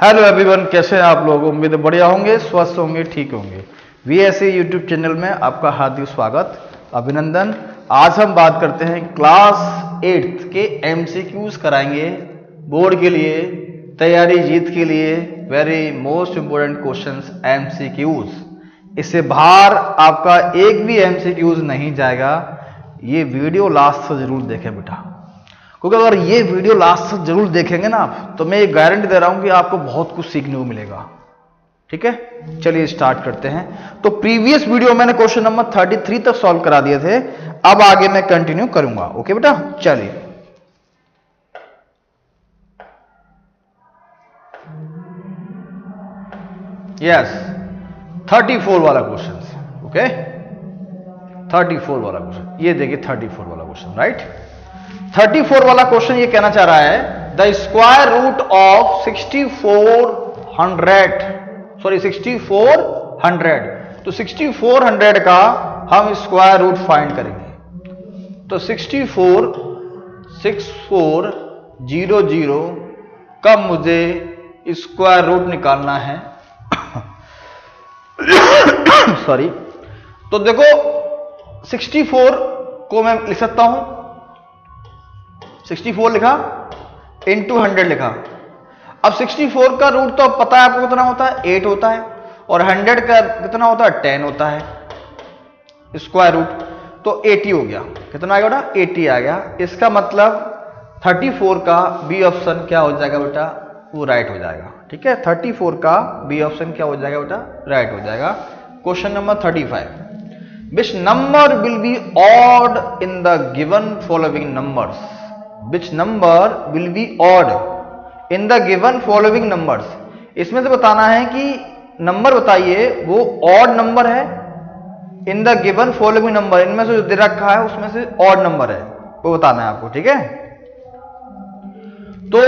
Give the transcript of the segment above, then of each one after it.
Hello everyone, कैसे हैं आप लोग। उम्मीद है बढ़िया होंगे, स्वस्थ होंगे, ठीक होंगे। वीएसए यूट्यूब चैनल में आपका हार्दिक स्वागत, अभिनंदन। आज हम बात करते हैं क्लास 8 के एमसीक्यूज कराएंगे बोर्ड के लिए, तैयारी जीत के लिए। Very most important questions MCQs. इससे बाहर आपका एक भी एमसीक्यूज नहीं जाएगा। ये वीडियो लास्ट से जरूर देखें बेटा, क्योंकि अगर ये वीडियो लास्ट तक जरूर देखेंगे ना आप, तो मैं ये गारंटी दे रहा हूं कि आपको बहुत कुछ सीखने को मिलेगा। ठीक है, चलिए स्टार्ट करते हैं। तो प्रीवियस वीडियो मैंने क्वेश्चन नंबर 33 तक सॉल्व करा दिए थे, अब आगे मैं कंटिन्यू करूंगा। ओके बेटा, चलिए। यस, 34 वाला क्वेश्चन। ओके, 34 वाला क्वेश्चन, ये देखिए 34 वाला क्वेश्चन, राइट। 34 वाला क्वेश्चन ये कहना चाह रहा है, द स्क्वायर रूट ऑफ 6400, तो 6400 का हम स्क्वायर रूट फाइंड करेंगे। तो 6400 का मुझे स्क्वायर रूट निकालना है। सॉरी, तो देखो 64 को मैं लिख सकता हूं, 64 लिखा इंटू 100 लिखा। अब 64 का रूट तो पता है आपको कितना होता है, 8 होता है, और 100 का कितना होता है, 10 होता है स्क्वायर रूट। तो 80 हो गया। कितना आ गया बेटा, 80 आ गया। इसका मतलब 34 का बी ऑप्शन क्या हो जाएगा बेटा, वो राइट हो जाएगा। ठीक है, 34 का बी ऑप्शन क्या हो जाएगा बेटा, राइट हो जाएगा। Question number 35, which number will be odd in the given following numbers. Which number will be odd in the given following numbers। इसमें से बताना है कि नंबर बताइए वो ऑड नंबर है in the given following number, इनमें से जो दे रखा है उसमें से ऑड नंबर है, वो बताना है आपको। ठीक है, तो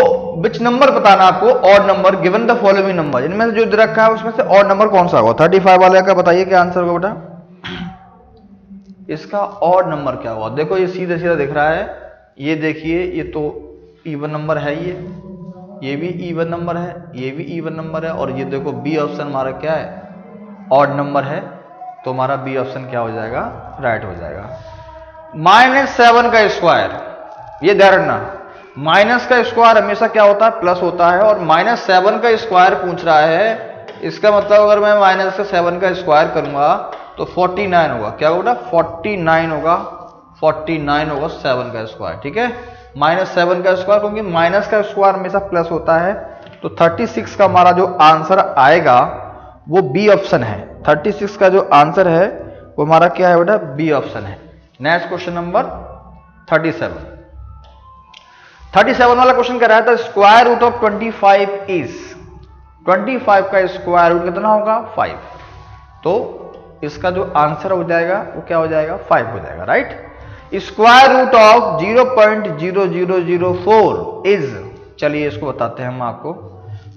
विच नंबर बताना आपको, odd number given the following number, इनमें से जो दे रखा है उसमें से ऑड नंबर कौन सा होगा। 35 वाले का बताइए क्या आंसर होगा बेटा, इसका ऑड नंबर क्या होगा। देखो ये सीधा सीधा दिख रहा है, ये देखिए, ये तो इवन नंबर है, ये भी इवन नंबर है, ये भी इवन नंबर है, और ये देखो बी ऑप्शन हमारा क्या है, ऑड नंबर है। तो हमारा बी ऑप्शन क्या हो जाएगा, राइट हो जाएगा। -7 का स्क्वायर, ये ध्यान रखना, माइनस का स्क्वायर हमेशा क्या होता है, प्लस होता है, और -7 का स्क्वायर पूछ रहा है। इसका मतलब अगर मैं -7 का स्क्वायर करूंगा तो 49 होगा। क्या होगा, 49 होगा, 49 होगा 7 का स्क्वायर। ठीक है, -7 का स्क्वायर, क्योंकि माइनस का स्क्वायर हमेशा प्लस होता है। तो 36 का हमारा जो आंसर आएगा वो बी ऑप्शन है। 36 का जो आंसर है वो हमारा क्या है बेटा, बी ऑप्शन है। नेक्स्ट क्वेश्चन नंबर 37 वाला क्वेश्चन कह रहा है, the square root of 25 is. 25 का स्क्वायर रूट कितना होगा, 5। तो इसका जो आंसर हो जाएगा वो क्या हो जाएगा, 5 हो जाएगा, right. Square root of 0.0004 is, चलिए इसको बताते हैं हम आपको।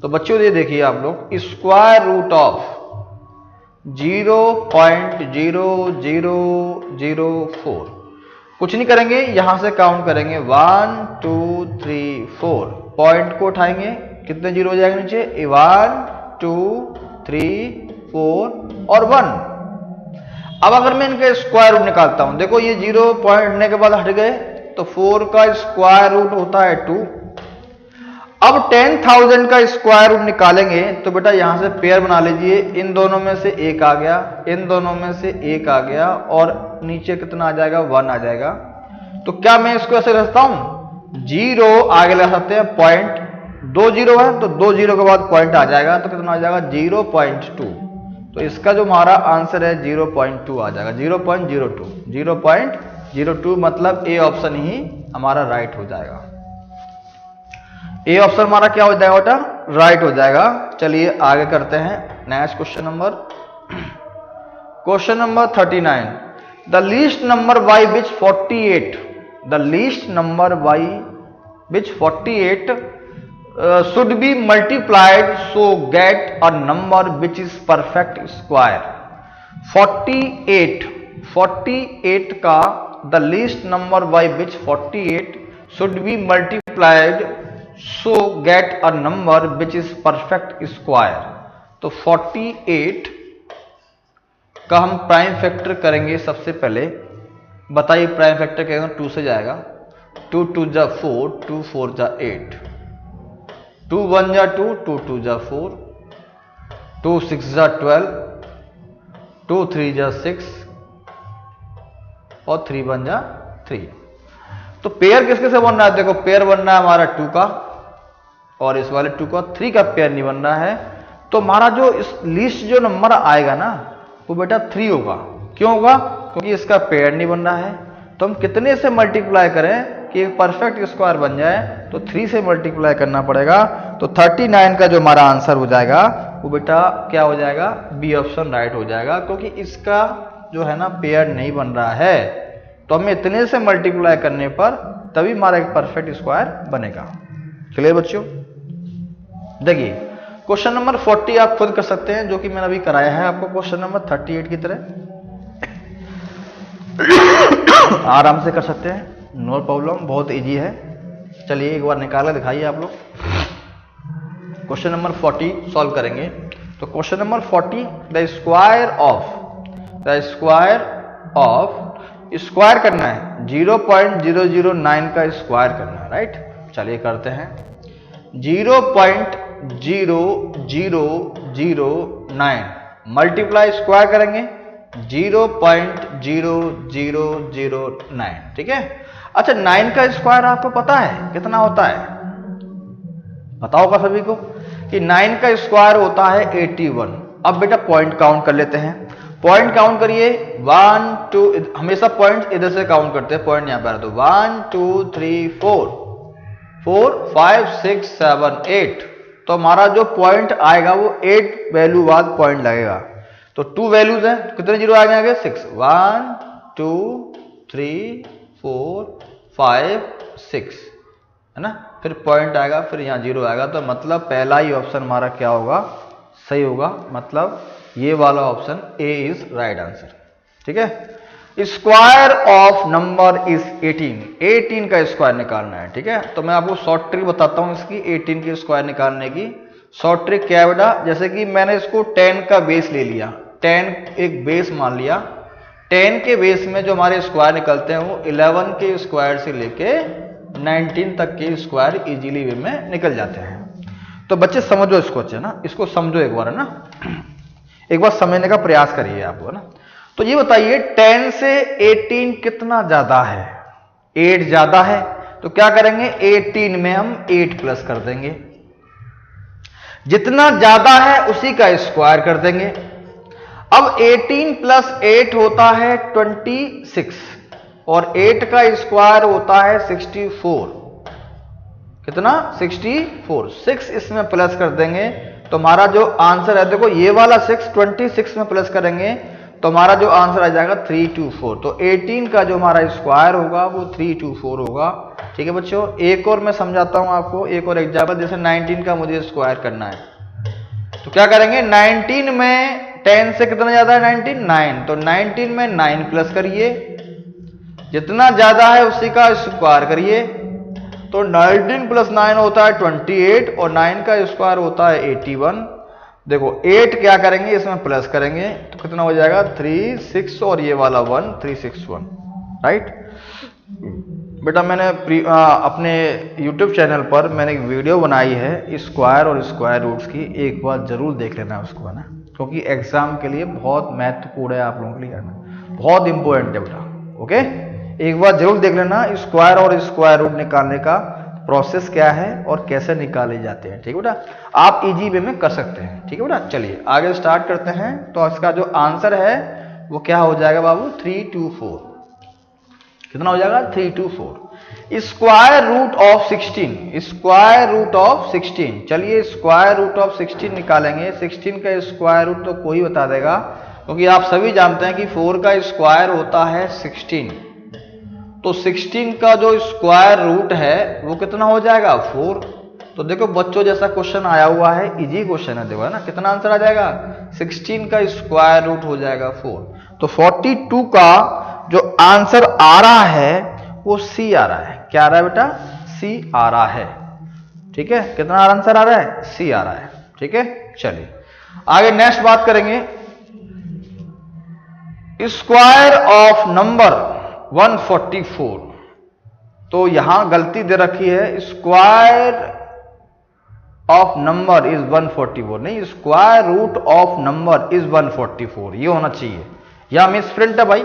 तो बच्चों ये देखिए आप लोग, स्क्वायर रूट ऑफ 0.0004, कुछ नहीं करेंगे, यहां से काउंट करेंगे 1 2 3 4, पॉइंट को उठाएंगे, कितने जीरो हो जाएंगे नीचे, 1 2 3 4 और 1। अब अगर मैं इनका स्क्वायर रूट निकालता हूं, देखो ये 0 पॉइंट हटने के बाद हट गए, तो 4 का स्क्वायर रूट होता है 2। अब 10,000 का स्क्वायर रूट निकालेंगे तो बेटा यहां से पेयर बना लीजिए, इन दोनों में से एक आ गया, इन दोनों में से एक आ गया, और नीचे कितना आ जाएगा, 1 आ जाएगा। तो क्या मैं इसको ऐसे रखता हूं, 0 आगे लगा सकते हैं, पॉइंट 2 0 है, तो 2 0 के बाद पॉइंट आ जाएगा, तो कितना आ जाएगा, 0.2। तो इसका जो हमारा आंसर है 0.2 आ जाएगा, 0.02 मतलब ए ऑप्शन ही हमारा राइट हो जाएगा। ए ऑप्शन हमारा क्या हो जाएगा बेटा, राइट हो जाएगा। चलिए आगे करते हैं next question number 39, the least number by which 48, the least number by which 48 should be multiplied so get a number which is perfect square। 48 का the least number by which 48 should be multiplied so get a number which is perfect square. तो 48 का हम prime factor करेंगे सबसे पहले। बताइए prime factor करेंगे 2 से जाएगा, 2 2 जा 4, 2 4 जा 8, 2 1 जा 2, 2 2 जा 4, 2 6 जा 12, 2 3 जा 6 और 3 1 जा 3। तो पेयर किसके से बन रहा है? देखो पेयर बन रहा है हमारा 2 का और इस वाले 2 का, 3 का पेयर नहीं बन रहा है। तो हमारा जो इस लिस्ट जो नंबर आएगा ना वो बेटा 3 होगा। क्यों होगा? क्योंकि इसका पेयर नहीं बन रहा है। तो हम कितने से मल्टीप्लाई करें कि एक परफेक्ट स्क्वायर बन जाए? तो 3 से मल्टीप्लाई करना पड़ेगा। तो 39 का जो हमारा आंसर हो जाएगा वो बेटा क्या हो जाएगा? बी ऑप्शन राइट हो जाएगा, क्योंकि इसका जो है ना पेयर नहीं बन रहा है। तो हमें इतने से मल्टीप्लाई करने पर तभी हमारा एक परफेक्ट स्क्वायर बनेगा। क्लियर बच्चों? देखिए क्वेश्चन नंबर 40 आप खुद कर सकते हैं, जो कि मैंने अभी कराया है आपको क्वेश्चन नंबर 38 की तरह। आराम से कर सकते हैं, नो प्रॉब्लम, बहुत इजी है। चलिए एक बार निकाल कर दिखाइए आप लोग। क्वेश्चन नंबर 40 सॉल्व करेंगे। तो question number 40, the square of square करना है 0.009 का स्क्वायर करना है, राइट। चलिए करते हैं। 0.00009 मल्टीप्लाई स्क्वायर करेंगे 0.0009, ठीक है। अच्छा 9 का स्क्वायर आपको पता है कितना होता है? पता होगा सभी को कि 9 का स्क्वायर होता है 81। अब बेटा पॉइंट काउंट कर लेते हैं। पॉइंट काउंट करिए 1 2, हमेशा पॉइंट इधर से काउंट करते हैं, पॉइंट यहां पर। तो 1 2 3 4 5 6 7 8। तो हमारा जो पॉइंट आएगा वो 8 वैल्यू बाद पॉइंट लगेगा। तो 2 वैल्यूज हैं, कितने जीरो आगे आगे? 6, 1 2 3 4 5 6, है ना। फिर पॉइंट आएगा, फिर यहाँ जीरो आएगा। तो मतलब पहला ही ऑप्शन हमारा क्या होगा? सही होगा। मतलब ये वाला option A is right answer, ठीक है। स्क्वायर ऑफ नंबर इज 18 का स्क्वायर निकालना है, ठीक है। तो मैं आपको शॉर्ट ट्रिक बताता हूं इसकी 18 के स्क्वायर निकालने की। शॉर्ट ट्रिक क्या है बेटा? जैसे कि मैंने इसको 10 का बेस ले लिया, 10 एक बेस मान लिया। 10 के बेस में जो हमारे स्क्वायर निकलते हैं वो 11 के स्क्वायर से लेके 19 तक के स्क्वायर इजीली वे में निकल जाते हैं। तो बच्चे समझो इसको, अच्छे ना, इसको समझो एक बार, है ना। एक बार समझने का प्रयास करिए आप, है ना। तो ये बताइए 10 से 18 कितना ज्यादा है? 8 ज्यादा है। तो क्या करेंगे? 18 में हम 8 प्लस कर देंगे। जितना ज्यादा है उसी का स्क्वायर कर देंगे। अब 18 प्लस 8 होता है 26 और 8 का स्क्वायर होता है 64। कितना? 64। 6 इसमें प्लस कर देंगे तो हमारा जो आंसर है, देखो ये वाला 6 26 में प्लस करेंगे तो हमारा जो आंसर आ जाएगा 324। तो 18 का जो हमारा स्क्वायर होगा वो 324 होगा, ठीक है बच्चों। एक और मैं समझाता हूं आपको, एक और एग्जाम्पल। जैसे 19 का मुझे स्क्वायर करना है तो क्या करेंगे? 19 में 10 से कितना ज्यादा है? 19 9। तो 19 में 9 प्लस करिए, जितना ज्यादा है उसी का स्क्वायर करिए। तो 19 प्लस 9 होता है 28 और 9 का स्क्वायर होता है 81। देखो 8 क्या करेंगे? इसमें प्लस करेंगे तो कितना हो जाएगा? 36 और ये वाला 1 361, राइट। बेटा मैंने अपने YouTube चैनल पर मैंने एक वीडियो बनाई है स्क्वायर और स्क्वायर रूट्स की, एक बार जरूर देख लेना उसको, है ना, क्योंकि एग्जाम के लिए बहुत महत्वपूर्ण है आप लोगों के लिए, है ना, बहुत इंपॉर्टेंट है बेटा। ओके, एक बार जरूर देख लेना स्क्वायर और स्क्वायर रूट निकालने का प्रोसेस क्या है और कैसे निकाले जाते हैं, ठीक है बेटा। आप इजी वे में कर सकते हैं, ठीक है बेटा। चलिए आगे स्टार्ट करते हैं। तो इसका जो आंसर है वो क्या हो जाएगा बाबू? 324। कितना हो जाएगा? 324। Square root of 16, square root of 16। चलिए स्क्वायर रूट ऑफ 16 निकालेंगे। 16 का स्क्वायर रूट तो कोई बता देगा, क्योंकि आप सभी जानते हैं कि 4 का स्क्वायर होता है 16। तो 16 का जो स्क्वायर रूट है वो कितना हो जाएगा? 4। तो देखो बच्चों जैसा क्वेश्चन आया हुआ है, इजी क्वेश्चन है, देखो, है ना। कितना आंसर आ जाएगा? 16 का स्क्वायर रूट हो जाएगा 4। तो 42 का जो आंसर आ रहा है वो सी आ रहा है। क्या आ रहा है बेटा? सी आ रहा है, ठीक है, कितना आंसर आ रहा है? सी आ रहा है। ठीक है, चलिए आगे नेक्स्ट बात करेंगे। स्क्वायर ऑफ नंबर 144, तो यहां गलती दे रखी है, स्क्वायर ऑफ नंबर इज 144, नहीं, square root of number is 144, ये होना चाहिए। यहां मिस प्रिंट है भाई,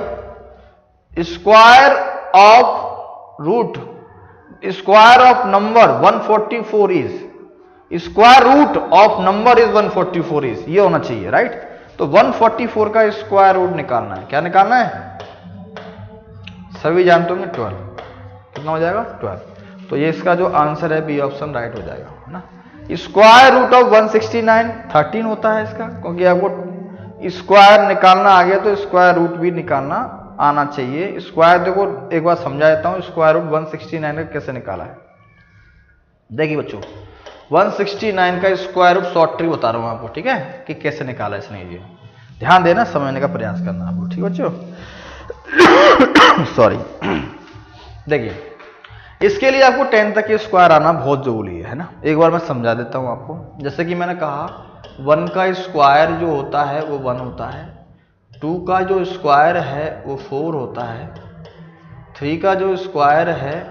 square of root, square of number 144 is, square root of number is 144 is, ये होना चाहिए, राइट। तो 144 का स्क्वायर रूट निकालना है, क्या निकालना है? सभी जानते होंगे 12, कितना हो जाएगा? 12। तो ये इसका जो आंसर है बी ऑप्शन राइट हो जाएगा, है ना। स्क्वायर रूट ऑफ 169 13 होता है इसका, क्योंकि आपको स्क्वायर निकालना आ गया तो स्क्वायर रूट भी निकालना आना चाहिए। स्क्वायर देखो एक बार समझा देता हूं, स्क्वायर रूट 169 का कैसे निकाला है। देखिए बच्चों, 169 का स्क्वायर रूट शॉर्ट ट्रिक बता रहा हूं आपको, ठीक है, कि कैसे निकाला इसने। ये ध्यान देना, समझने का प्रयास करना आपको, ठीक बच्चों। सॉरी। देखिए इसके लिए आपको 10 तक के स्क्वायर आना बहुत जरूरी है ना। एक बार मैं समझा देता हूं आपको। जैसे कि मैंने कहा 1 का स्क्वायर जो होता है वो 1 होता है, 2 का जो स्क्वायर है वो 4 होता है, 3 का जो स्क्वायर है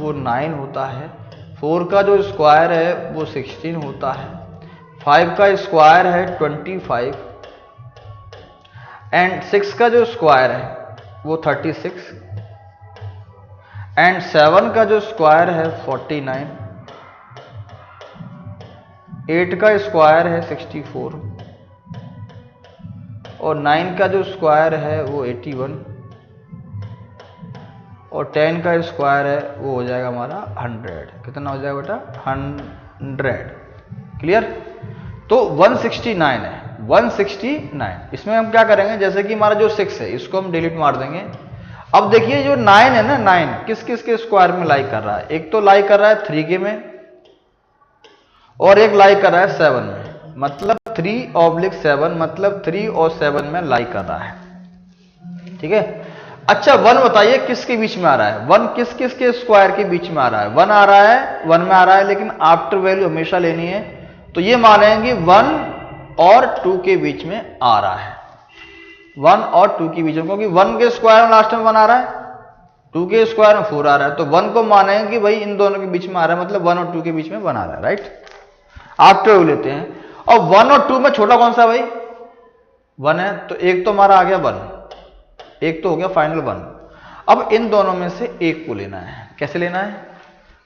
वो 9 होता है, 4 का जो स्क्वायर है वो 16 होता है, 5 का स्क्वायर है 25 एंड 6 का जो स्क्वायर है वो 36 एंड 7 का जो स्क्वायर है 49, 8 का स्क्वायर है 64 और 9 का जो स्क्वायर है वो 81 और 10 का स्क्वायर है वो हो जाएगा हमारा 100। कितना हो जाएगा बेटा? 100। क्लियर? तो 169 है, 169। इसमें हम क्या करेंगे, जैसे कि हमारा जो 6 है इसको हम डिलीट मार देंगे। अब देखिए जो 9 है ना, 9 किस किस के स्क्वायर में लाई कर रहा है? एक तो लाई कर रहा है 3 के में और एक लाई कर रहा है 7 में, मतलब 3/7, मतलब 3 और 7 में लाई कर रहा है। ठीक है। अच्छा 1 बताइए किसके बीच में आ रहा है? 1 किस किस के स्क्वायर के बीच में आ रहा है? 1 आ रहा है, 1 में आ रहा है, लेकिन आफ्टर वैल्यू हमेशा लेनी है, तो ये मानेंगे 1 और 2 के बीच में आ रहा है। 1 और 2 के बीच में, क्योंकि 1 के स्क्वायर में लास्ट में 1 आ रहा है, 2 के स्क्वायर में 4 आ रहा है, तो 1 को मानेंगे कि भाई इन दोनों के बीच में आ रहा है, मतलब 1 और 2 के बीच में 1 आ रहा है, राइट। आफ्टर वैल्यू लेते हैं, और 1 और 2 में छोटा कौन सा भाई? 1 है, तो एक तो हमारा आ गया 1, एक तो हो गया फाइनल 1। अब इन दोनों में से एक को लेना है। कैसे लेना है?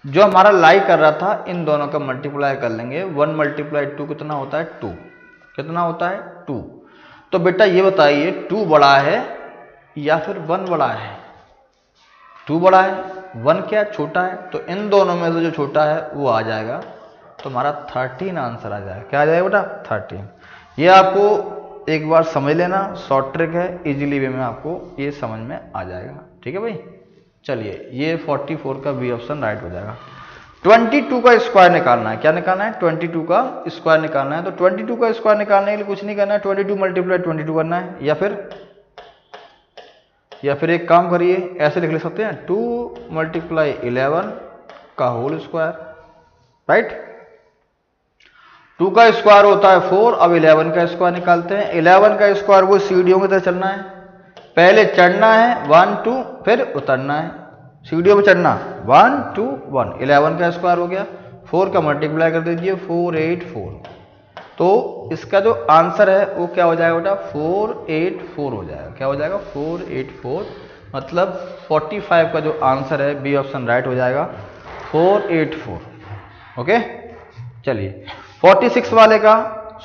जो हमारा लाई कर रहा था इन दोनों का मल्टीप्लाई कर लेंगे। 1 × 2 कितना होता है? 2। कितना होता है? 2। तो बेटा ये बताइए 2 बड़ा है या फिर 1 बड़ा है? 2 बड़ा है, 1 क्या छोटा है? तो इन दोनों में से जो छोटा है वो आ जाएगा, तो हमारा 13 आंसर आ जाएगा। क्या आ जाएगा बेटा? 13। ये आपको एक बार समझ लेना, शॉर्ट ट्रिक है, इजीली वे में आपको ये समझ में आ जाएगा। ठीक है भाई, चलिए ये 44 का बी ऑप्शन राइट हो जाएगा। 22 का स्क्वायर निकालना है। क्या निकालना है? 22 का स्क्वायर निकालना है। तो 22 का स्क्वायर निकालने के लिए कुछ नहीं करना है, 22 × 22 करना है, या फिर एक काम करिए, ऐसे लिख सकते हैं 2 × 11 का होल स्क्वायर, राइट। 2 का स्क्वायर होता है 4। अब 11 का स्क्वायर निकालते हैं। 11 का स्क्वायर वो सीढ़ियों की तरह चलना है, पहले चढ़ना है 1 2, फिर उतरना है, सीढ़ियों पे चढ़ना 1 2 1। 11 का स्क्वायर हो गया, 4 का मल्टीप्लाई कर दीजिए, 484। तो इसका जो आंसर है वो क्या हो जाएगा बेटा? 484 हो जाएगा। क्या हो जाएगा? 484, मतलब 45 का जो आंसर है बी ऑप्शन राइट हो जाएगा, 484। ओके, चलिए 46 वाले का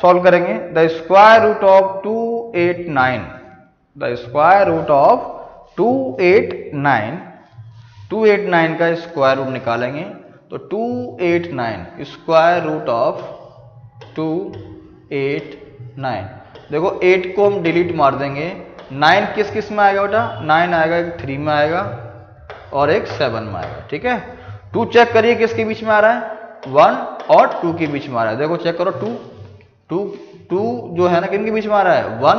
सॉल्व करेंगे। The square root of 289, the square root of 289 का स्क्वायर रूट निकालेंगे। तो 289 स्क्वायर रूट ऑफ 289, देखो 8 को हम डिलीट मार देंगे। 9 किस किस में आएगा बेटा? 9 आएगा, एक 3 में आएगा और एक 7 में आएगा। ठीक है। 2 चेक करिए किसके बीच में आ रहा है? 1 और 2 के बीच में आ रहा है। देखो चेक करो, 2 जो है ना किन के बीच में आ रहा है? 1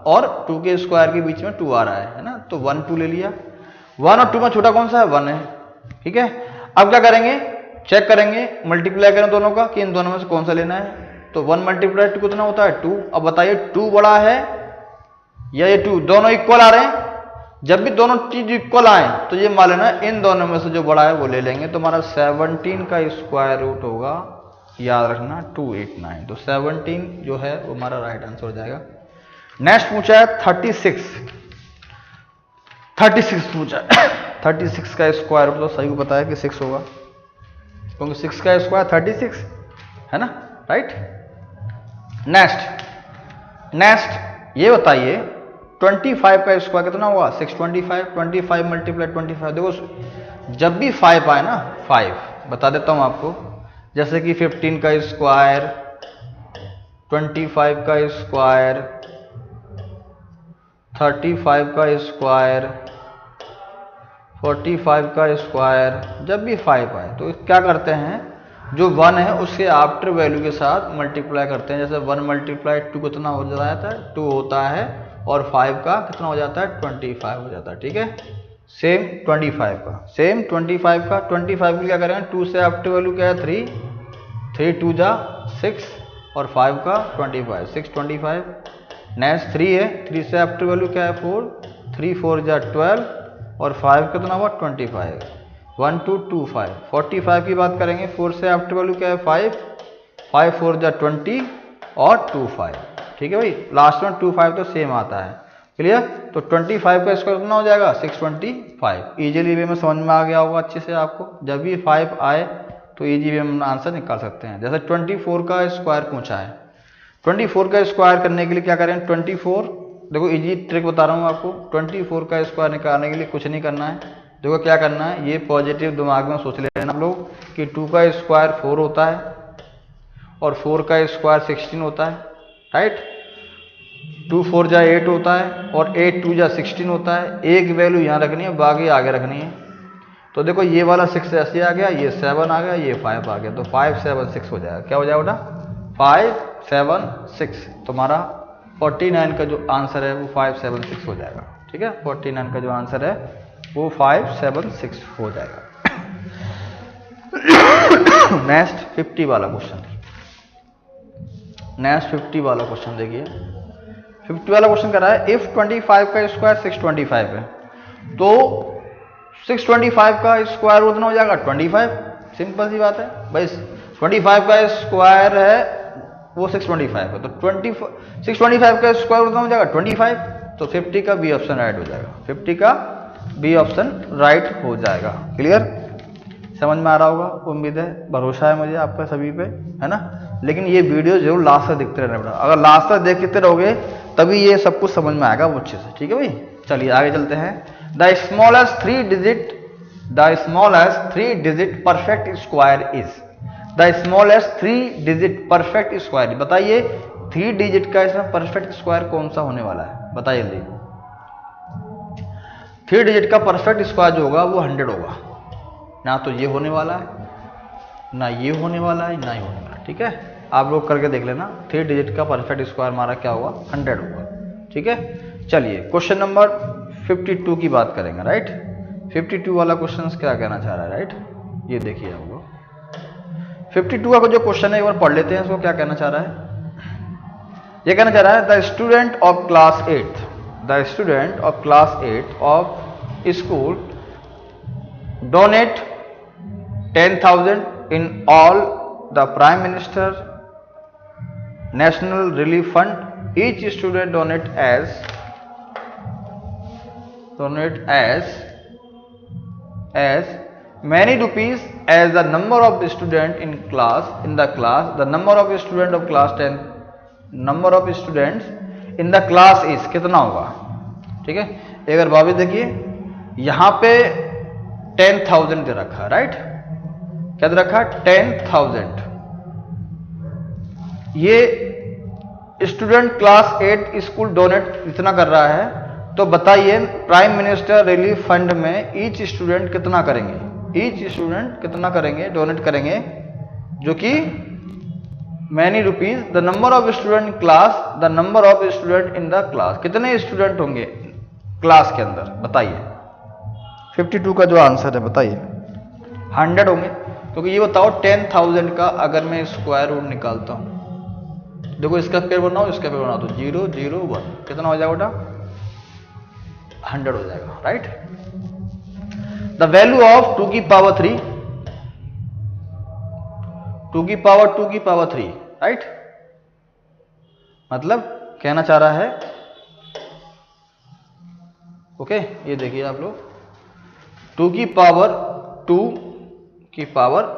और 2 के स्क्वायर के बीच में 2 आ रहा है ना, तो 1 2 ले लिया। 1 और 2 में छोटा कौन सा है? 1 है। ठीक है। अब क्या करेंगे? चेक करेंगे, मल्टीप्लाई करें दोनों का कि इन दोनों में से कौन सा लेना है। तो 1 मल्टीप्लाई 2 कितना होता है 2। अब बताइए 2 बड़ा है या ये 2, दोनों इक्वल आ रहे हैं। जब भी दोनों चीज इक्वल आए तो ये मान लेना इन दोनों में से जो बड़ा है वो ले लेंगे। तो हमारा 17 का स्क्वायर रूट होगा, याद रखना 289। तो 17 जो है वो हमारा राइट आंसर हो जाएगा। नेक्स्ट पूछा है 36 पूछा है 36 का स्क्वायर रूट तो सही को पता है कि 6 होगा, क्योंकि 6 का स्क्वायर 36 है ना, राइट। नेक्स्ट ये बताइए 25 का स्क्वायर कितना होगा 625। 25 मल्टीप्लाई 25, देखो जब भी 5 आए ना, 5 बता देता हूं आपको, जैसे कि 15 का स्क्वायर, 25 का स्क्वायर, 35 का स्क्वायर, 45 का स्क्वायर, जब भी 5 आए तो क्या करते हैं, जो 1 है उसके आफ्टर वैल्यू के साथ मल्टीप्लाई करते हैं। जैसे 1 मल्टीप्लाई 2 कितना हो जाता है 2 होता है, और 5 का कितना हो जाता है 25 हो जाता है, ठीक है। सेम 25 का, सेम 25 का, 25 क्या करेंगे 2 से आफ्टर वैल्यू क्या है 3, 3 2 जा 6 और 5 का 25, 6 25। नेक्स्ट 3 है, 3 से आफ्टर वैल्यू क्या है 4, 3 4 जा 12 और 5 कितना हुआ 25, 1 2 2 5। 45 की बात करेंगे, 4 से आफ्टर वैल्यू क्या है 5, 5 4 जा 20 और 2 5, ठीक है भाई। लास्ट में 2 5 तो सेम आता है, क्लियर। तो 25 का स्क्वायर कितना हो जाएगा 625। इजीली वे में समझ में आ गया होगा अच्छे से आपको। जब भी 5 आए तो इजी वे में आंसर निकाल सकते हैं। जैसे 24 का स्क्वायर पूछा है, 24 का स्क्वायर करने के लिए क्या करें 24, देखो इजी ट्रिक बता रहा हूँ आपको। 24 का स्क्वायर निकालने के लिए कुछ नहीं करना है, देखो क्या करना है, ये पॉजिटिव दिमाग में सोच लेना आप लोग कि 2 का स्क्वायर 4 होता है और 4 का स्क्वायर 16 होता है, राइट। 2 4 जा 8 होता है और 8 2 जा 16 होता है। एक वैल्यू यहाँ रखनी है, बाकी आगे रखनी है। तो देखो ये वाला 6 ऐसे आ गया, ये 7 आ गया, ये 5 आ गया, तो 5 7 6 हो जाएगा। क्या हो जाएगा बेटा 5 7 6। तुम्हारा 49 का जो आंसर है वो 5 7 6 हो जाएगा, ठीक है। 49 का जो आंसर है वो 5 7 6 हो जाएगा। नेक्स्ट 50 वाला क्वेश्चन, नेक्स्ट 50 वाला क्वेश्चन देखिए। 50 वाला क्वेश्चन कर रहा है इफ 25 का स्क्वायर 625 है तो 625 का स्क्वायर उतना हो जाएगा 25। सिंपल सी बात है भाई, 25 का स्क्वायर है वो 625 है, तो 625 का स्क्वायर उतना हो जाएगा 25। तो 50 का बी ऑप्शन राइट हो जाएगा, 50 का बी ऑप्शन राइट हो जाएगा। क्लियर, समझ में आ रहा होगा, उम्मीद है, भरोसा है मुझे आपका सभी पे, है ना। लेकिन ये वीडियो जरूर लास्ट तक देखते रहना बेटा, अगर लास्ट तक देखते रहोगे तभी ये सब कुछ समझ में आएगा वो अच्छे से, ठीक है भाई। चलिए आगे चलते हैं। The smallest 3 digit perfect square is, the smallest 3 digit perfect square, बताइए 3 डिजिट का इसमें परफेक्ट स्क्वायर कौन सा होने वाला है, बताइए जल्दी। 3 डिजिट का परफेक्ट स्क्वायर जो होगा वो 100 होगा, ना तो ये होने वाला है, ना ये होने वाला है, ना ही होने वाला है, ठीक है। आप लोग करके देख लेना, 3 डिजिट का परफेक्ट स्क्वायर हमारा क्या होगा 100 होगा, ठीक है। चलिए क्वेश्चन नंबर 52 की बात करेंगे, राइट। 52 वाला क्वेश्चन क्या कहना चाह रहा है, राइट। ये देखिए आप लोग 52 का जो क्वेश्चन है एक बार पढ़ लेते हैं, इसको क्या कहना चाह रहा है। ये कहना चाह रहा है the student of class 8 of school donate 10,000 in all the Prime Minister National Relief Fund. Each student donate as many rupees as the number of the student in the class. The number of student of class 10, number of students in the class is कितना होगा, ठीक है। एक बार वापस देखिए, यहाँ पे 10,000 दे रखा है, राइट। क्या दे रखा है 10,000। ये स्टूडेंट क्लास 8 स्कूल डोनेट इतना कर रहा है, तो बताइए प्राइम मिनिस्टर रिलीफ फंड में ईच स्टूडेंट कितना करेंगे, डोनेट करेंगे, जो कि many rupees the number of student class, the number of student in the class, कितने स्टूडेंट होंगे क्लास के अंदर, बताइए। 52 का जो आंसर है बताइए 100 होंगे, क्योंकि ये बताओ 10,000 का अगर मैं स्क्वायर रूट निकालता हूं, देखो इसका पेयर बनाओ, इसका पेयर बनाओ, तो 0 0 1 कितना हो जाएगा बेटा? 100 हो जाएगा, राइट। द वैल्यू ऑफ 2 की पावर 3, 2 की पावर 3, राइट। मतलब कहना चाह रहा है, ओके ये देखिए आप लोग, 2 की पावर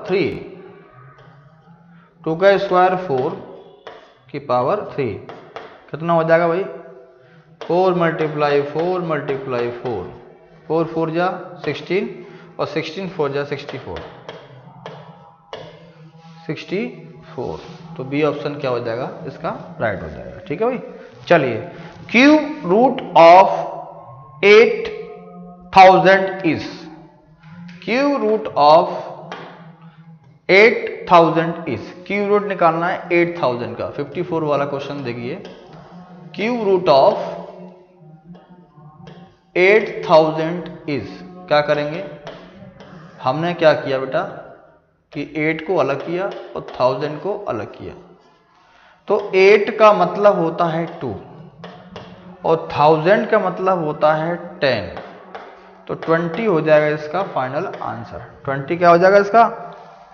3, 2 का स्क्वायर 4 की पावर 3 कितना हो जाएगा भाई? 4 मल्टीप्लाई 4 मल्टीप्लाई 4, 4 4 जा 16 और 16 4 जा 64, तो बी ऑप्शन क्या हो जाएगा इसका? राइट हो जाएगा, ठीक है भाई। चलिए, cube root of 8,000 is, cube root of 8,000 is, cube root निकालना है 8,000 का। 54 वाला क्वेश्चन देखिए, क्यूब रूट ऑफ 8,000 इज, क्या करेंगे? हमने क्या किया बेटा कि 8 को अलग किया और 1000 को अलग किया, तो 8 का मतलब होता है 2 और 1000 का मतलब होता है 10, तो 20 हो जाएगा इसका फाइनल आंसर। 20 क्या हो जाएगा इसका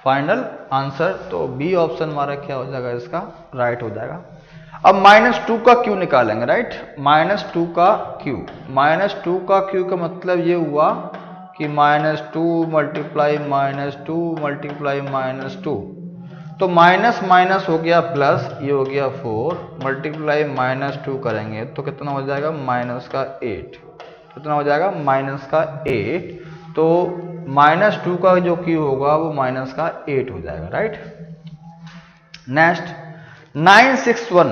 फाइनल आंसर? तो बी ऑप्शन हमारा क्या हो जाएगा इसका? राइट हो जाएगा। अब -2 का क्यू निकालेंगे, राइट। -2 का क्यू, -2 का क्यू का मतलब ये हुआ कि -2 मल्टीप्लाई -2 मल्टीप्लाई -2, तो माइनस माइनस हो गया प्लस, ये हो गया 4 मल्टीप्लाई -2 करेंगे तो कितना हो जाएगा? -8। कितना हो जाएगा? -8। तो -2 का जो क्यू होगा वो -8 हो जाएगा, right. Next 961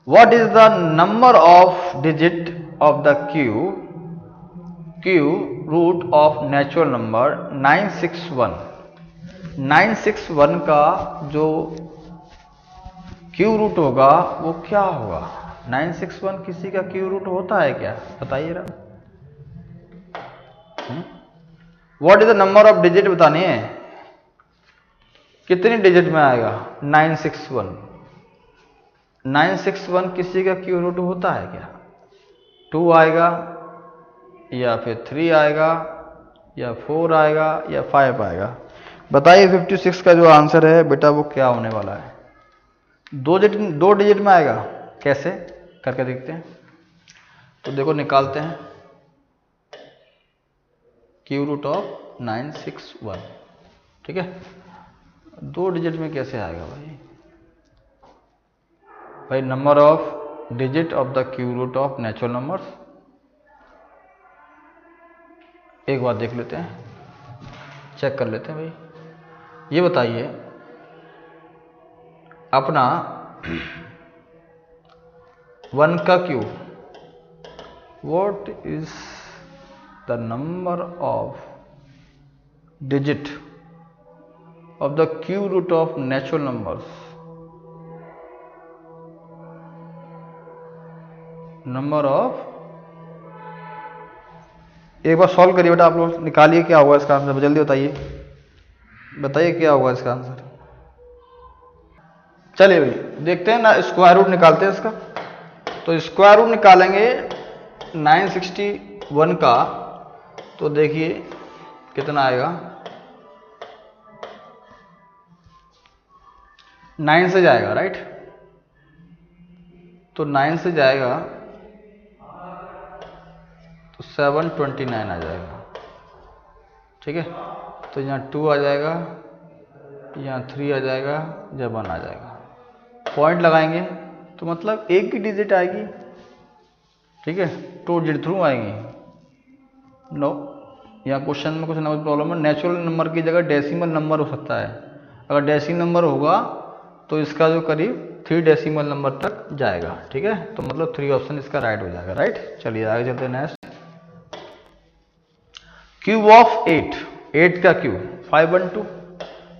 what is the number of digit of the cube root of natural number 961 का जो क्यूब रूट होगा वो क्या होगा? 961 किसी का क्यूब रूट होता है क्या? बताइए जरा। What is the number of digit बतानी है, कितनी डिजिट में आएगा? 961 किसी का क्यूब रूट होता है क्या? 2 आएगा या फिर 3 आएगा या 4 आएगा या 5 आएगा? बताइए 56 का जो आंसर है बेटा वो क्या होने वाला है? 2 डिजिट में आएगा। कैसे करके देखते हैं, तो देखो निकालते हैं क्यूब रूट ऑफ 961, ठीक है। 2 डिजिट में कैसे आएगा भाई? Number of digit of the cube root of natural numbers, एक बार देख लेते हैं, चेक कर लेते हैं भाई। ये बताइए अपना 1 का cube, what is the number of digit of the cube root of natural numbers, number of, एक बार सॉल्व करिए बेटा, आप लोग निकालिए क्या होगा इसका आंसर, जल्दी बताइए क्या होगा इसका आंसर। चलिए भाई देखते हैं ना, स्क्वायर रूट निकालते हैं इसका। तो स्क्वायर रूट निकालेंगे 961 का, तो देखिए कितना आएगा? 9 से जाएगा, राइट। तो 9 से जाएगा तो 729 आ जाएगा, ठीक है। तो यहाँ 2 आ जाएगा, यहाँ 3 आ जाएगा, जब 1 आ जाएगा, पॉइंट लगाएंगे तो मतलब एक की डिजिट आएगी, ठीक है। 2 डिजिट थ्रू आएंगी। नो, यहाँ क्वेश्चन में कुछ ना कुछ प्रॉब्लम है। नेचुरल नंबर की जगह डेसिमल नंबर हो सकता है। अगर डेसिमल नंबर होगा तो इसका जो करीब 3 डेसिमल नंबर तक जाएगा, ठीक है। तो मतलब 3 ऑप्शन इसका राइट हो जाएगा, राइट। चलिए आगे चलते हैं। नेक्स्ट क्यूब ऑफ 8 का क्यूब 512।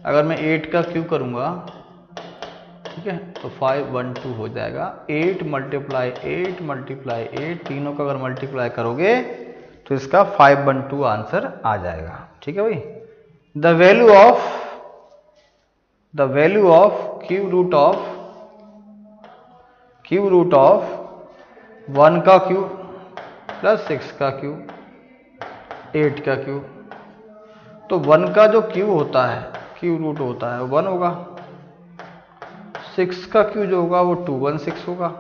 अगर मैं 8 का क्यूब करूंगा, ठीक है, तो 512 हो जाएगा। 8 मल्टीप्लाई 8 मल्टीप्लाई 8, तीनों का अगर मल्टीप्लाई करोगे तो इसका 512 आंसर आ जाएगा, ठीक है भाई। The value of cube root of 1 का क्यूब प्लस 6 का क्यूब 8 का क्यूब। तो 1 का जो क्यूब होता है, क्यूब रूट होता है, 1 होगा। 6 का क्यूब जो होगा वो 216 होगा,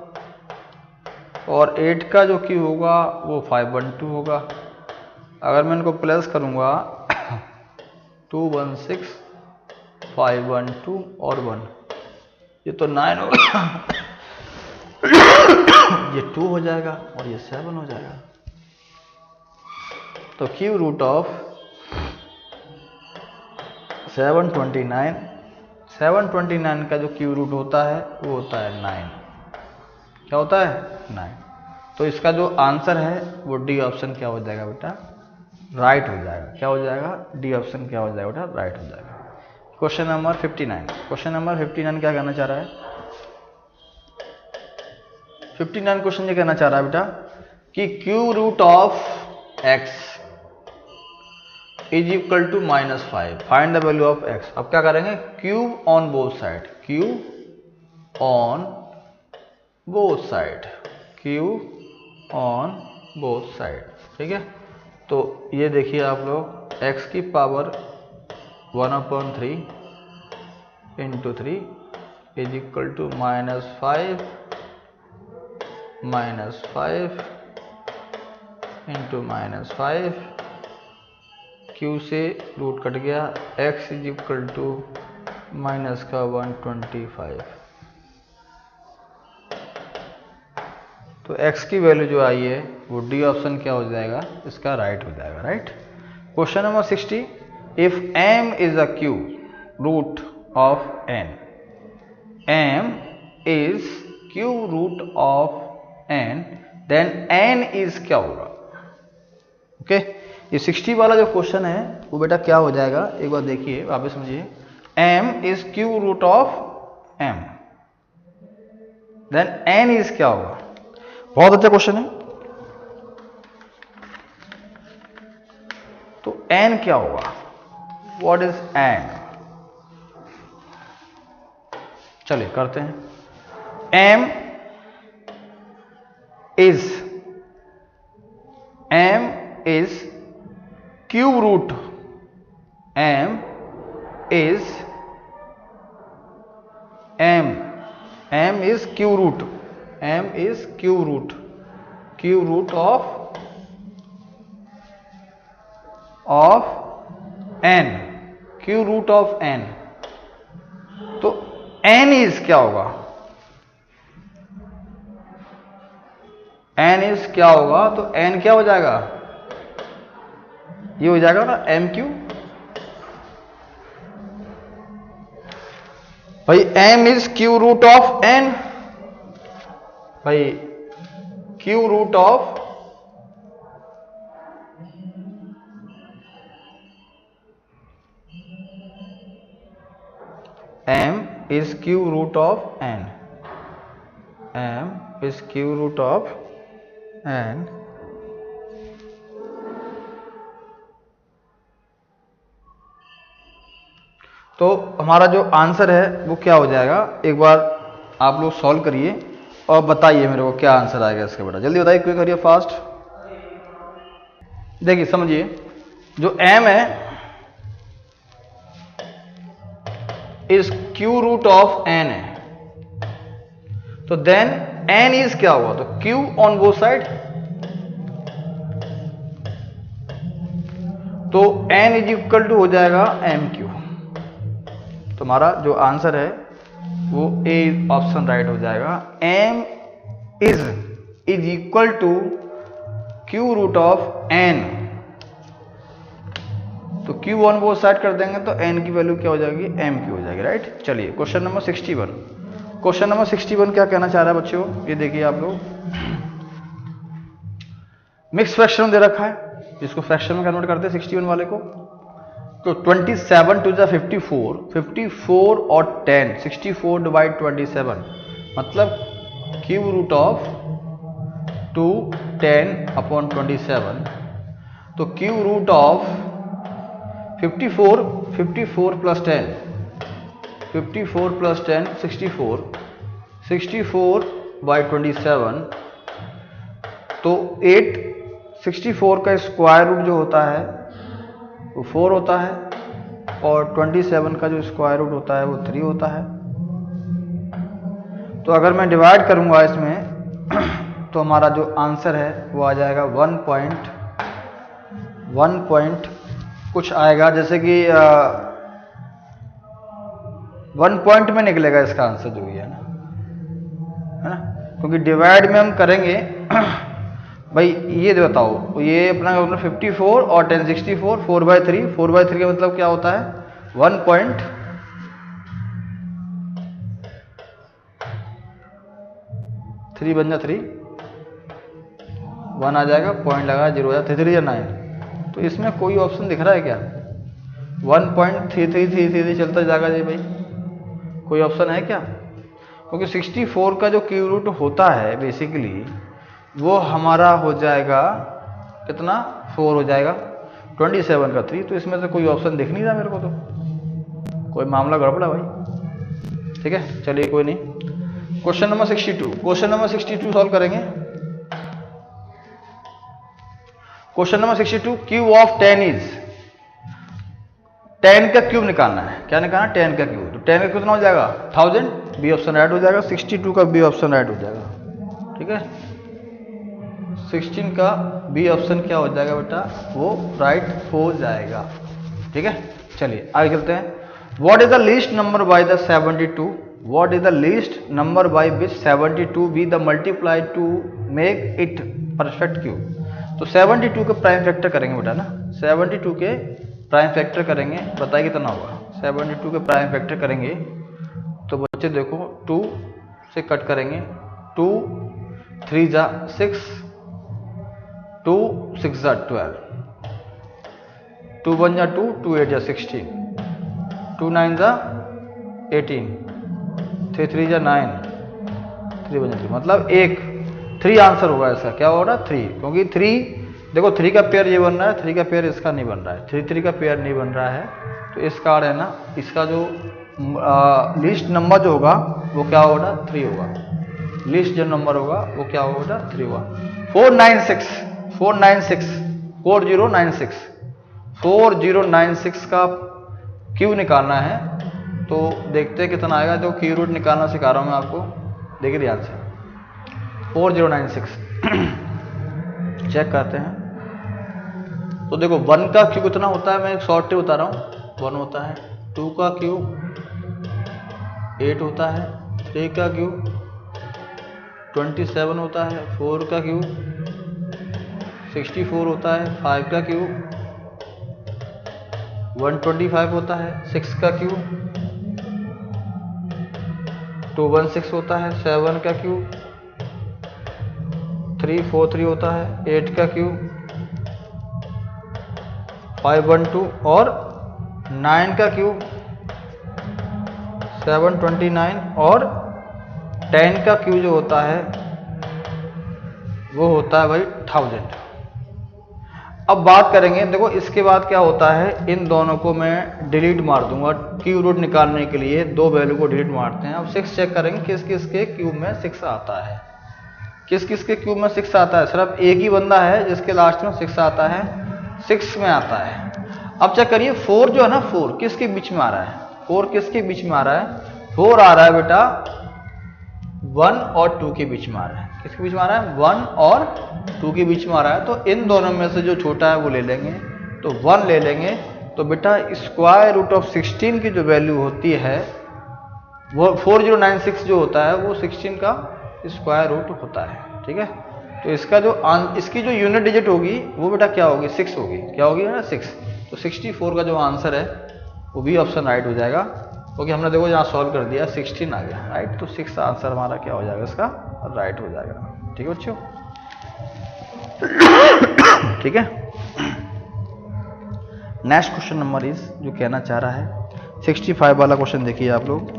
और 8 का जो क्यूब होगा वो 512 होगा। अगर मैं इनको प्लस करूंगा 216 512 और 1, ये तो 9 होगा ये 2 हो जाएगा और ये 7 हो जाएगा। तो क्यूब रूट ऑफ 729 का जो क्यूब रूट होता है वो होता है 9। क्या होता है? 9। तो इसका जो आंसर है वो डी ऑप्शन क्या हो जाएगा बेटा? राइट हो जाएगा। क्या हो जाएगा? डी ऑप्शन क्या हो जाएगा बेटा? राइट हो जाएगा। Question number 59। क्वेश्चन नंबर 59 क्या कहना चाह रहा है? 59 क्वेश्चन ये कहना चाह रहा है बेटा कि cube root of x is equal to -5, find the value of x. अब क्या करेंगे? Cube on both side, cube on both side, cube on both side. ठीक है, तो ये देखिए आप लोग, x की power 1/3 into 3 is equal to -5 into -5, cube से रूट कट गया, x is equal to minus का 125। तो x की वैल्यू जो आई है वो डी ऑप्शन क्या हो जाएगा? इसका राइट हो जाएगा। Right. Question number 60, if m is a cube root of n, m is cube root of n, then n is क्या होगा? ओके, ये 60 वाला जो क्वेश्चन है वो बेटा क्या हो जाएगा? एक बार देखिए, वापस समझिए। m is cube root of m, then n is क्या होगा? बहुत अच्छा क्वेश्चन है। तो n क्या होगा? What is n? चलिए करते हैं। m is cube root, m is cube root, m is cube root of n, cube root of n। तो n इज क्या होगा? n इज क्या होगा? तो n क्या हो जाएगा? ये हो जाएगा ना m क्यूब। भाई m is cube root of n, भाई cube root of m is cube root of n, m is cube root of n, तो हमारा जो आंसर है वो क्या हो जाएगा? एक बार आप लोग सॉल्व करिए और बताइए मेरे को क्या आंसर आएगा इसका बेटा। जल्दी बताइए, क्विक करिए, फास्ट। देखिए समझिए, जो m है is cube root of n है, तो देन n इज क्या होगा? तो q ऑन बोथ साइड, तो n इज इक्वल टू हो जाएगा mq। तो हमारा जो आंसर है वो ए ऑप्शन राइट हो जाएगा। m is equal to cube root of n, तो q ऑन बोथ साइड कर देंगे तो n की वैल्यू क्या हो जाएगी? mq हो जाएगी। राइट। चलिए क्वेश्चन नंबर 61। क्वेश्चन नंबर 61 क्या कहना चाह रहा है बच्चों? ये देखिए आप लोग, मिक्स फ्रैक्शन दे रखा है, इसको फ्रैक्शन में कन्वर्ट करते हैं 61 वाले को। तो 27 टू 54, 54 और 10, 64 डिवाइड 27 मतलब क्यूब रूट ऑफ 2 10/27। तो cube root of 54 54 plus 10, 54 plus 10 64, 64 by 27, तो 8 64 का स्क्वायर रूट जो होता है वो 4 होता है, और 27 का जो स्क्वायर रूट होता है वो 3 होता है। तो अगर मैं डिवाइड करूंगा इसमें तो हमारा जो आंसर है वो आ जाएगा 1 कुछ आएगा, जैसे कि 1 पॉइंट में निकलेगा इसका आंसर जो भी है ना, क्योंकि डिवाइड में हम करेंगे भाई। ये बताओ, ये अपना 54 और 10 64, 4/3, 4/3 का मतलब क्या होता है 1.3 बन जा 3, 1 आ जाएगा, पॉइंट लगा 0 हो जाएगा, 3 या 9। तो इसमें कोई ऑप्शन दिख रहा है क्या? 1.3333 चलता जाएगा जी भाई, कोई ऑप्शन है क्या? क्योंकि 64 का जो क्यूब रूट होता है बेसिकली वो हमारा हो जाएगा कितना, 4 हो जाएगा, 27 का 3, तो इसमें से कोई ऑप्शन दिख नहीं रहा मेरे को, तो कोई मामला गड़बड़ा भाई। ठीक है, चलिए कोई नहीं। क्वेश्चन नंबर 62 सॉल्व करेंगे। Question number 62, cube of 10 is, 10 का क्यूब निकालना है। क्या निकालना है? 10 का क्यूब। तो 10 का कितना हो जाएगा 1000, बी ऑप्शन राइट हो जाएगा। 62 का बी ऑप्शन राइट हो जाएगा। ठीक है, 16 का बी ऑप्शन क्या हो जाएगा बेटा, वो राइट हो जाएगा। ठीक है, चलिए आगे चलते हैं। What is the least number by the 72, what is the least number by which 72 be the multiply two make it perfect cube. तो 72 के प्राइम फैक्टर करेंगे बेटा ना, 72 के प्राइम फैक्टर करेंगे, बताइए कितना होगा। 72 के प्राइम फैक्टर करेंगे तो बच्चे देखो 2 से कट करेंगे, 2 3 जा 6, 2 6 जा 12, 2 1 जा 2, 2 8 जा 16, 2 9 जा 18, 3 3 जा 9, 3 1 जा 3, मतलब 3 आंसर होगा इसका। क्या होगा 3, क्योंकि 3 देखो 3 का पेयर ये बन रहा है, 3 का पेयर इसका नहीं बन रहा है, 3 3 का पेयर नहीं बन रहा है। तो इसका है ना, इसका जो लीस्ट नंबर जो होगा वो क्या होगा 3 होगा। लीस्ट जो नंबर होगा वो क्या होगा 3 होगा। 4096 का क्यू निकालना है। तो देखते हैं कितना आएगा। जो क्यू रूट निकालना सिखा रहा हूँ मैं आपको, देखिए ध्यान से। 4096 चेक करते हैं। तो देखो 1 का क्यू कितना होता है, मैं एक शॉर्ट बता रहा हूँ, 1 होता है। 2 का क्यू 8 होता है। 3 का क्यू 27 होता है। 4 का क्यू 64 होता है। 5 का क्यू 125 होता है। 6 का क्यू 216 होता है। 7 का क्यू 343 होता है। 8 का क्यू 512 और 9 का क्यू 729 और 10 का क्यू जो होता है वो होता है भाई 1000। अब बात करेंगे, देखो इसके बाद क्या होता है, इन दोनों को मैं डिलीट मार दूंगा। क्यू रूट निकालने के लिए 2 वैल्यू को डिलीट मारते हैं। अब 6 चेक करेंगे किस किस के क्यूब में 6 आता है, किस किस के क्यूब में 6 आता है। सिर्फ एक ही बंदा है जिसके लास्ट में 6 आता है, 6 में आता है। अब चेक करिए 4 जो है ना, 4 किसके बीच में आ रहा है, 4 किसके बीच में आ रहा है, 4 आ रहा है बेटा 1 और 2 के बीच में आ रहा है। किसके बीच में आ रहा है, 1 और 2 के बीच में आ रहा है। तो इन दोनों में से जो छोटा है वो ले लेंगे, तो 1 ले लेंगे। तो बेटा स्क्वायर रूट ऑफ 16 की जो वैल्यू होती है वो 4096 जो होता है वो 16 का स्क्वायर रूट होता है। ठीक है, तो इसका जो इसकी जो यूनिट डिजिट होगी वो बेटा क्या होगी, 6 होगी। क्या होगी ना, 6। तो 64 का जो आंसर है वो भी ऑप्शन राइट हो जाएगा, क्योंकि हमने देखो यहाँ सॉल्व कर दिया, 16 आ गया राइट। तो 6 आंसर हमारा क्या हो जाएगा, इसका राइट हो जाएगा। ठीक है बच्चों, ठीक है। नेक्स्ट क्वेश्चन नंबर इज, जो कहना चाह रहा है 65 वाला क्वेश्चन देखिए आप लोग।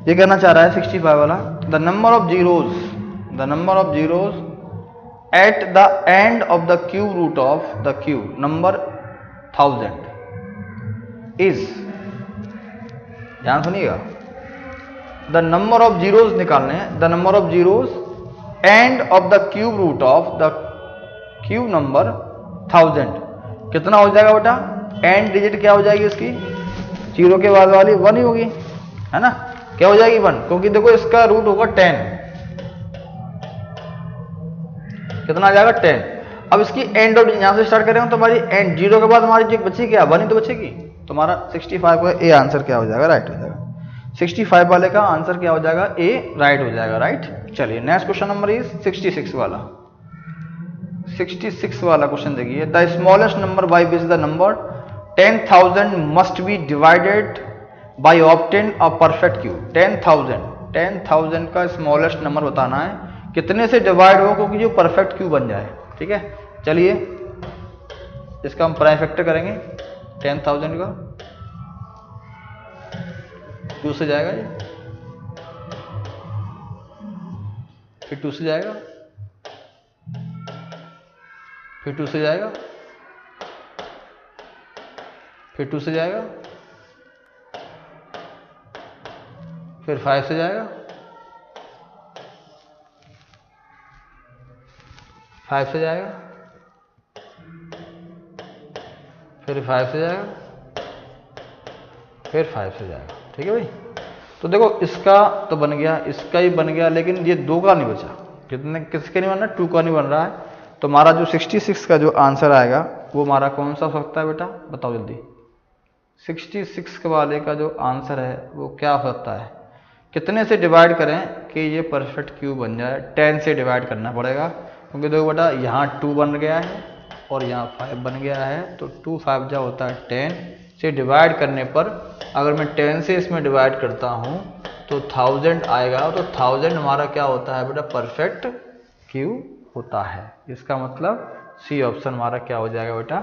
ये कहना चाह रहा है 65 वाला, the number of zeros at the end of the cube root of the cube number 1000 is ध्यान सुनिएगा, द नंबर ऑफ जीरोज निकालने हैं, the number of zeros end of the cube root of the cube number 1000 कितना हो जाएगा बेटा, and digit क्या हो जाएगी इसकी, जीरो के बाद वाली 1 ही होगी, है ना, क्या हो जाएगी 1, क्योंकि देखो इसका रूट होगा 10, कितना आ जाएगा 10। अब इसकी एंड ऑफ यहां से स्टार्ट करेंगे तो हमारी एंड जीरो के बाद हमारी जो बची क्या, 1 ही तो बचेगी, तो हमारा 65 का ए आंसर क्या हो जाएगा, राइट हो जाएगा। 65 वाले का आंसर क्या हो जाएगा, ए राइट हो जाएगा, राइट। चलिए नेक्स्ट क्वेश्चन नंबर इज 66 वाला। 66 वाला क्वेश्चन देखिए, the smallest number by which the number 10,000 must be divided by obtain a perfect cube. 10,000 का स्मॉलेस्ट नंबर बताना है, कितने से डिवाइड हो क्योंकि जो परफेक्ट क्यूब बन जाए, ठीक है। चलिए इसका हम प्राइम फैक्टर करेंगे 10,000 का, 2 से जाएगा ये, फिर 2 से जाएगा, फिर 2 से जाएगा, फिर 2 से जाएगा, फिर 5 से जाएगा, 5 से जाएगा, फिर 5 से जाएगा, फिर 5 से जाएगा, ठीक है भाई। तो देखो इसका तो बन गया, इसका ही बन गया, लेकिन ये 2 का नहीं बचा, कितने किसके नहीं बन रहा, 2 का नहीं बन रहा है। तो हमारा जो 66 का जो आंसर आएगा वो हमारा कौन सा हो सकता है बेटा, बताओ जल्दी। 66 के वाले का जो आंसर है वो क्या हो सकता है, कितने से डिवाइड करें कि ये परफेक्ट क्यूब बन जाए। 10 से डिवाइड करना पड़ेगा, क्योंकि देखो बेटा यहाँ 2 बन गया है और यहाँ 5 बन गया है, तो 2 5 जा होता है 10 से डिवाइड करने पर, अगर मैं 10 से इसमें डिवाइड करता हूँ तो 1000 आएगा, तो 1000 हमारा क्या होता है बेटा, परफेक्ट क्यूब होता है। इसका मतलब सी ऑप्शन हमारा क्या हो जाएगा बेटा,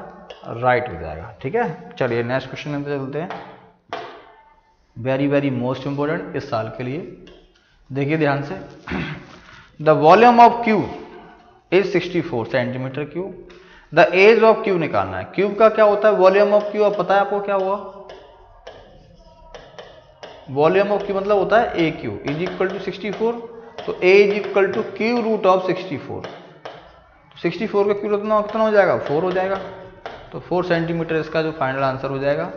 राइट हो जाएगा, ठीक है। चलिए नेक्स्ट क्वेश्चन में चलते हैं, वेरी वेरी मोस्ट इंपोर्टेंट इस साल के लिए, देखिए ध्यान से। The volume of cube is 64 centimetre cube, the edge of cube निकालना है। क्यूब का क्या होता है, वॉल्यूम ऑफ क्यूब, पता है आपको क्या हुआ, वॉल्यूम ऑफ क्यूब मतलब होता है A cube is equal to 64, तो A is equal to cube root of 64, 64 का क्यूब कितना हो जाएगा, 4 हो जाएगा, तो 4 सेंटीमीटर इसका जो फाइनल आंसर हो जाएगा,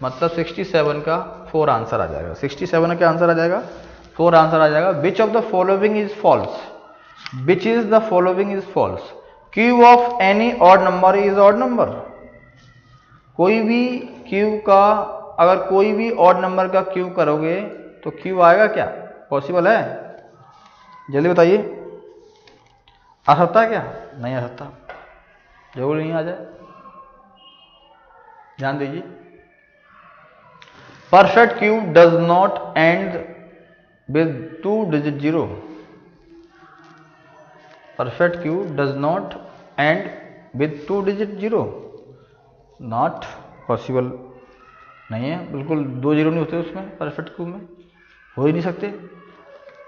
मतलब 67 का 4 आंसर आ जाएगा, 67 का आंसर आ जाएगा, 4 आंसर आ जाएगा। Which of the following is false, which is the following is false, cube of any odd number is odd number. कोई भी क्यूब का, अगर कोई भी ऑड नंबर का क्यूब करोगे तो क्यूब आएगा क्या, पॉसिबल है, जल्दी बताइए, आ सकता है क्या, नहीं आ सकता, जरूर नहीं आ जाए, ध्यान दीजिए। Perfect cube does not and with 2 digit 0, perfect cube does not and with 2 digit 0, not possible, नहीं है, बिल्कुल 2 जीरो नहीं होते उसमें, परफेक्ट क्यूब में हो ही नहीं सकते।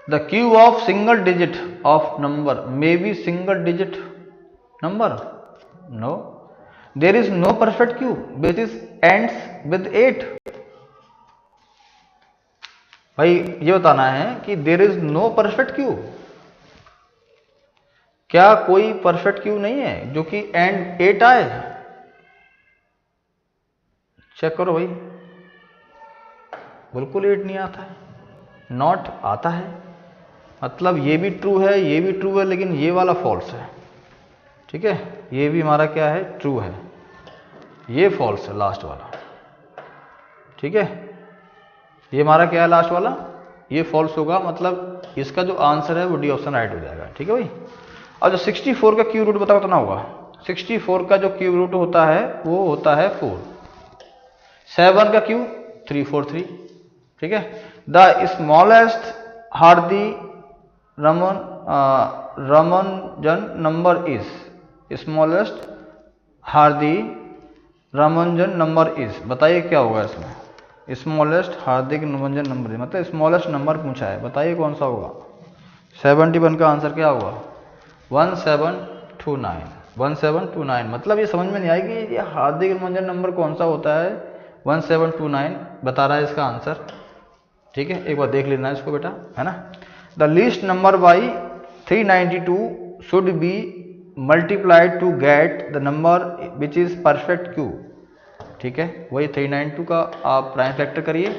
The cube of single digit of number may be single digit number, no, there is no perfect cube which is ends with 8। भाई ये बताना है कि there is no perfect cube, क्या कोई परफेक्ट क्यूब नहीं है जो कि एंड 8 आए, चेक करो भाई, बिल्कुल 8 नहीं आता है, नॉट आता है, मतलब ये भी ट्रू है, ये भी ट्रू है, लेकिन ये वाला फॉल्स है, ठीक है, ये भी हमारा क्या है, ट्रू है, ये फॉल्स है लास्ट वाला, ठीक है, ये हमारा क्या है लास्ट वाला, ये फॉल्स होगा, मतलब इसका जो आंसर है वो डी ऑप्शन राइट हो जाएगा, ठीक है भाई। और जो 64 का क्यूब रूट बताओ कितना होगा, 64 का जो क्यूब रूट होता है वो होता है 4, 7 का क्यूब 343, ठीक है। The smallest hearty Ramanujan number is, smallest hearty Ramanujan number is, बताइए क्या होगा इसमें, स्मॉलेस्ट हार्दिक रामानुजन नंबर, मतलब स्मॉलेस्ट नंबर पूछा है, बताइए कौन सा होगा। 71 का आंसर क्या होगा, 1729, 1729, मतलब ये समझ में नहीं आएगी ये हार्दिक रामानुजन नंबर कौन सा होता है, 1729 बता रहा है इसका आंसर, ठीक है, एक बार देख लेना इसको बेटा, है ना। The least number by 392 should be multiplied to get the number which is perfect cube. ठीक है, वही 392 का आप प्राइम फैक्टर करिए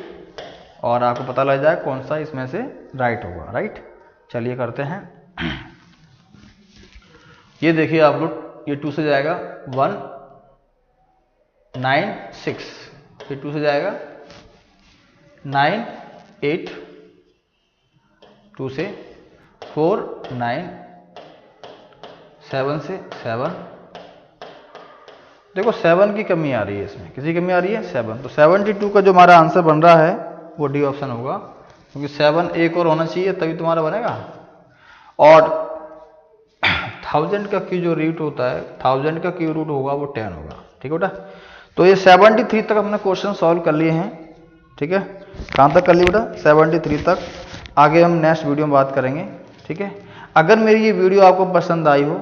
और आपको पता लग जाए कौन सा इसमें से राइट होगा। राइट, चलिए करते हैं। ये देखिए आप लोग, ये 2 से जाएगा 196, ये 2 से जाएगा 9 8, 2 से 4 9, 7 से 7, देखो 7 की कमी आ रही है इसमें, किसी कमी आ रही है 7, तो 72 का जो हमारा आंसर बन रहा है वो डी ऑप्शन होगा, क्योंकि 7 एक और होना चाहिए तभी तुम्हारा बनेगा। और 1000 का क्यू जो रूट होता है, 1000 का क्यू रूट होगा वो 10 होगा। ठीक है बेटा, तो ये 73 तक हमने क्वेश्चन सॉल्व कर लिए हैं। ठीक है, कहाँ तक कर लिए बेटा? 73 तक। आगे हम नेक्स्ट वीडियो में बात करेंगे। ठीक है, अगर मेरी ये वीडियो आपको पसंद आई हो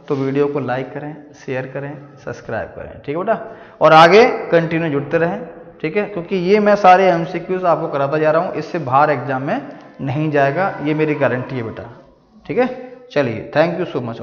तो वीडियो को लाइक करें, शेयर करें, सब्सक्राइब करें। ठीक है बेटा, और आगे कंटिन्यू जुड़ते रहें। ठीक है, क्योंकि ये मैं सारे एमसीक्यूज आपको कराता जा रहा हूँ, इससे बाहर एग्जाम में नहीं जाएगा, ये मेरी गारंटी है बेटा। ठीक है, चलिए, थैंक यू सो मच।